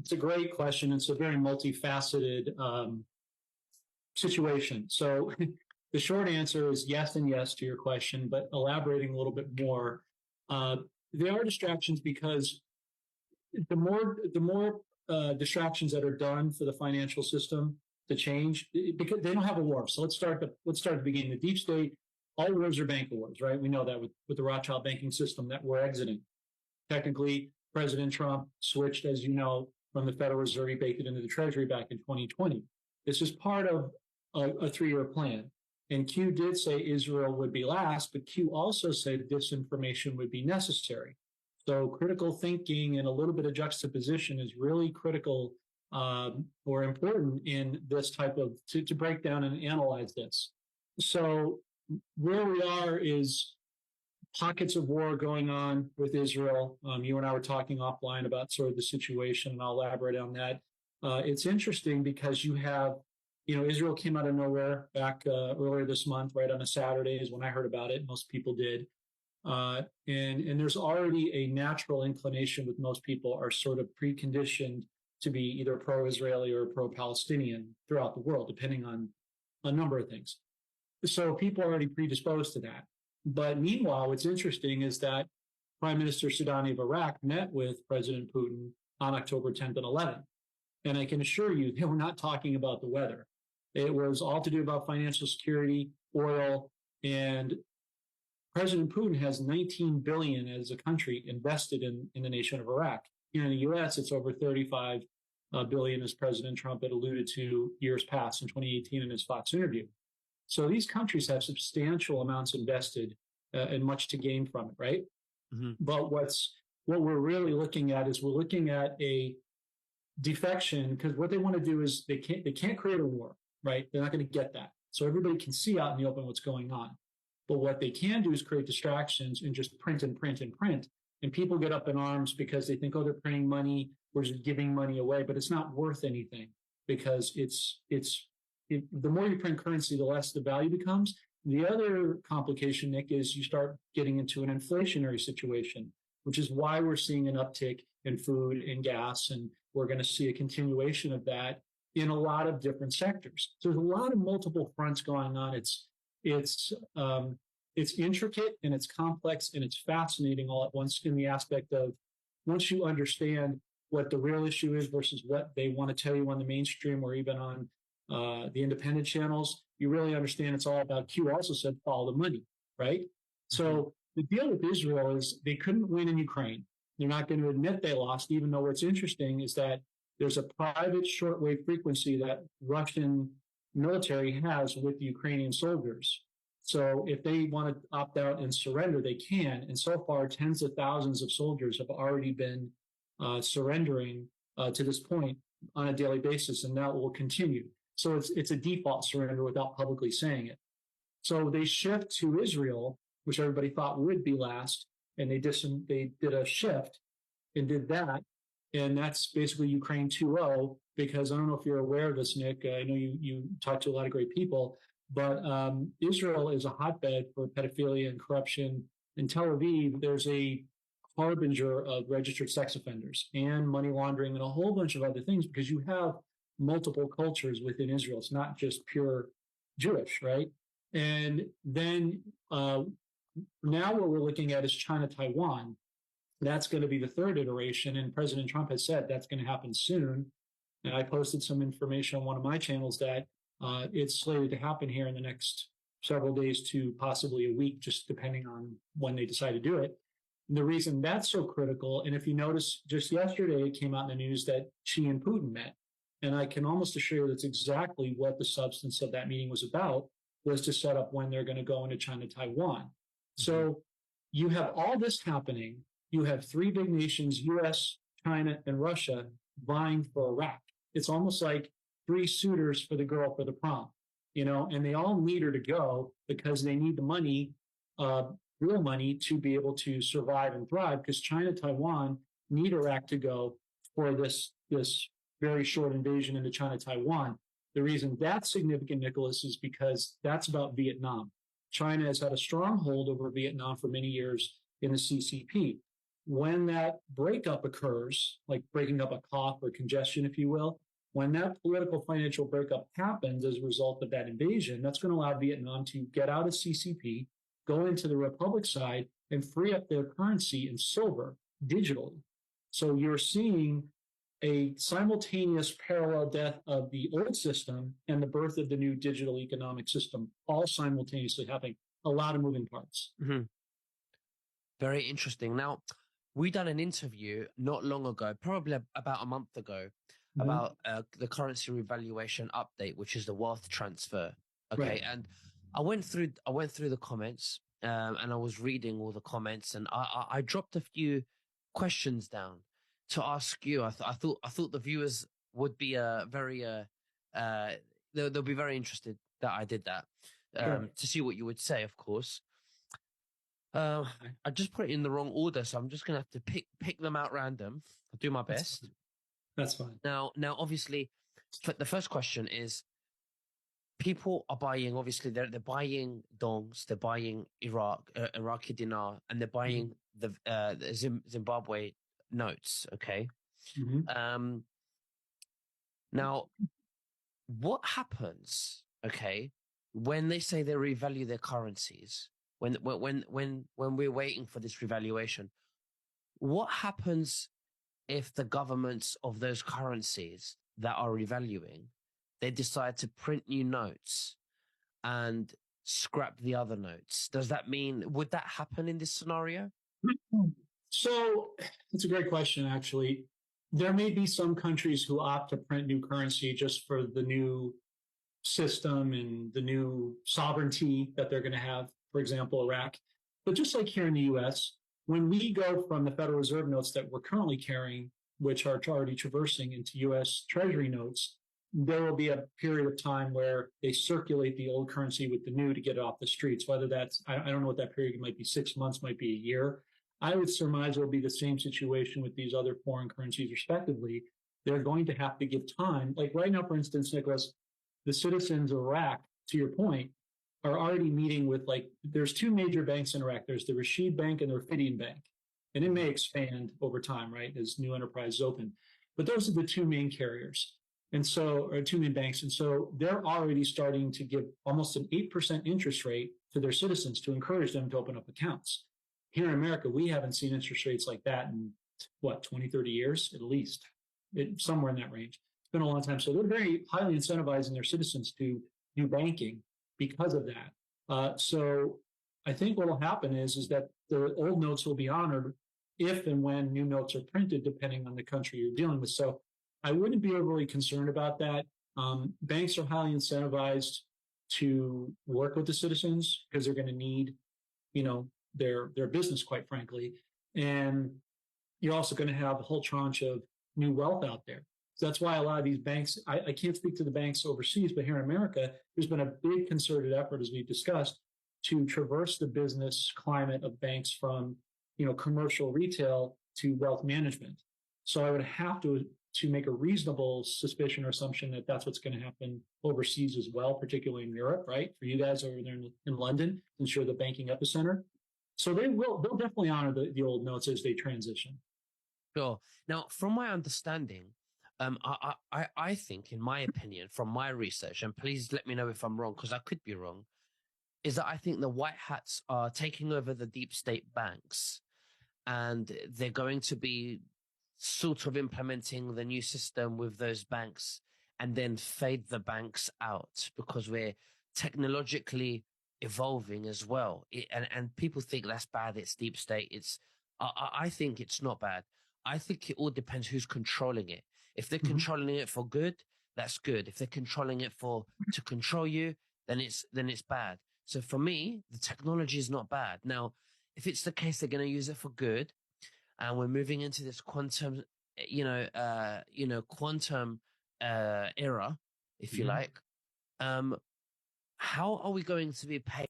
It's a great question. It's a very multifaceted situation. So the short answer is yes and yes to your question, but elaborating a little bit more, there are distractions because the more distractions that are done for the financial system to change, because they don't have a war. So let's start at the beginning. The deep state, all wars are bank wars, right? We know that with the Rothschild banking system that we're exiting. Technically, President Trump switched, as you know, from the Federal Reserve, he baked it into the Treasury back in 2020. This is part of a 3-year plan. And Q did say Israel would be last, but Q also said disinformation would be necessary. So critical thinking and a little bit of juxtaposition is really critical or important in this type of, to break down and analyze this. So where we are is pockets of war going on with Israel. You and I were talking offline about sort of the situation, and I'll elaborate on that. It's interesting because you have, Israel came out of nowhere back earlier this month, right on a Saturday is when I heard about it. Most people did. And there's already a natural inclination with most people are sort of preconditioned to be either pro-Israeli or pro-Palestinian throughout the world, depending on a number of things. So people are already predisposed to that. But meanwhile, what's interesting is that Prime Minister Soudani of Iraq met with President Putin on October 10th and 11th. And I can assure you, they were not talking about the weather. It was all to do about financial security, oil, and President Putin has 19 billion as a country invested in the nation of Iraq. Here in the U.S., it's over 35 billion, as President Trump had alluded to years past in 2018 in his Fox interview. So these countries have substantial amounts invested and much to gain from it, right? Mm-hmm. But what we're really looking at is we're looking at a defection, because what they want to do is they can't create a war, right? They're not going to get that. So everybody can see out in the open what's going on. But what they can do is create distractions and just print and print and print. And people get up in arms because they think, oh, they're printing money, we're just giving money away, but it's not worth anything because the more you print currency, the less the value becomes. The other complication, Nick, is you start getting into an inflationary situation, which is why we're seeing an uptick in food and gas, and we're going to see a continuation of that in a lot of different sectors. So there's a lot of multiple fronts going on. It's intricate and it's complex and it's fascinating all at once in the aspect of once you understand what the real issue is versus what they want to tell you on the mainstream or even on the independent channels, you really understand it's all about Q also said follow the money, right? Mm-hmm. So the deal with Israel is they couldn't win in Ukraine. They're not going to admit they lost, even though what's interesting is that there's a private shortwave frequency that Russian military has with the Ukrainian soldiers. So if they want to opt out and surrender, they can. And so far, tens of thousands of soldiers have already been surrendering to this point on a daily basis, and that will continue. So it's a default surrender without publicly saying it. So they shift to Israel, which everybody thought would be last, and they did a shift and did that. And that's basically Ukraine 2.0, because I don't know if you're aware of this, Nick. I know you talk to a lot of great people, but Israel is a hotbed for pedophilia and corruption. In Tel Aviv, there's a harbinger of registered sex offenders and money laundering and a whole bunch of other things, because you have multiple cultures within Israel. It's not just pure Jewish, right? And then now what we're looking at is China-Taiwan. That's going to be the third iteration, and President Trump has said that's going to happen soon. And I posted some information on one of my channels that it's slated to happen here in the next several days to possibly a week, just depending on when they decide to do it. And the reason that's so critical, and if you notice, just yesterday it came out in the news that Xi and Putin met. And I can almost assure you that's exactly what the substance of that meeting was about, was to set up when they're going to go into China-Taiwan. Mm-hmm. So you have all this happening. You have three big nations, U.S., China, and Russia, vying for Iraq. It's almost like three suitors for the girl for the prom, and they all need her to go because they need the money, real money, to be able to survive and thrive, because China, Taiwan need Iraq to go for this very short invasion into China, Taiwan. The reason that's significant, Nicholas, is because that's about Vietnam. China has had a stronghold over Vietnam for many years in the CCP. when that breakup occurs, like breaking up a cough or congestion, if you will, when that political financial breakup happens as a result of that invasion, that's going to allow Vietnam to get out of CCP, go into the Republic side, and free up their currency in silver digitally. So you're seeing a simultaneous parallel death of the old system and the birth of the new digital economic system, all simultaneously happening. A lot of moving parts. Mm-hmm. Very interesting. Now, we done an interview not long ago, probably about a month ago, about the currency revaluation update, which is the wealth transfer. Okay, Right. and I went through the comments, and I was reading all the comments, and I dropped a few questions down to ask you. I thought the viewers would be very they'll be very interested that I did that, Sure. to see what you would say, of course. I just put it in the wrong order, so I'm just gonna have to pick them out random. I'll do my best. That's fine. Now, obviously, the first question is: people are buying. Obviously, they're buying dongs, they're buying Iraqi dinar, and they're buying the Zimbabwe notes. Okay. Mm-hmm. Now, what happens? Okay, when they say they revalue their currencies, when we're waiting for this revaluation, what happens if the governments of those currencies that are revaluing, they decide to print new notes and scrap the other notes? Does that mean, would that happen in this scenario? So it's a great question, actually. There may be some countries who opt to print new currency just for the new system and the new sovereignty that they're going to have, for example, Iraq. But just like here in the US, when we go from the Federal Reserve notes that we're currently carrying, which are already traversing into US Treasury notes, there will be a period of time where they circulate the old currency with the new to get it off the streets. Whether that's, I don't know what that period might be, 6 months, might be a year. I would surmise it'll be the same situation with these other foreign currencies, respectively. They're going to have to give time. Like right now, for instance, Nicholas, the citizens of Iraq, to your point, are already meeting with, like, there's two major banks in Iraq. There's the Rashid Bank and the Rafidian Bank. And it may expand over time, right, as new enterprises open. But those are the two main carriers. And so, or two main banks. And so they're already starting to give almost an 8% interest rate to their citizens to encourage them to open up accounts. Here in America, we haven't seen interest rates like that in, what, 20, 30 years at least, somewhere in that range. It's been a long time. So they're very highly incentivizing their citizens to do banking because of that. So I think what will happen is that the old notes will be honored if and when new notes are printed, depending on the country you're dealing with. So I wouldn't be overly concerned about that. Banks are highly incentivized to work with the citizens because they're going to need, their business, quite frankly. And you're also going to have a whole tranche of new wealth out there. So that's why a lot of these banks, I can't speak to the banks overseas, but here in America, there's been a big concerted effort, as we've discussed, to traverse the business climate of banks from, commercial retail to wealth management. So I would have to make a reasonable suspicion or assumption that that's what's going to happen overseas as well, particularly in Europe, right? For you guys over there in London, since you're the banking epicenter. So they'll definitely honor the old notes as they transition. Sure. Now, from my understanding, I think, in my opinion, from my research, and please let me know if I'm wrong, because I could be wrong, is that I think the white hats are taking over the deep state banks, and they're going to be sort of implementing the new system with those banks and then fade the banks out because we're technologically evolving as well. And people think that's bad. It's deep state. I think it's not bad. I think it all depends who's controlling it. If they're controlling it for good, that's good. If they're controlling it to control you, then it's bad. So for me, the technology is not bad. Now, if it's the case they're going to use it for good, and we're moving into this quantum, quantum era, if you like, how are we going to be paid?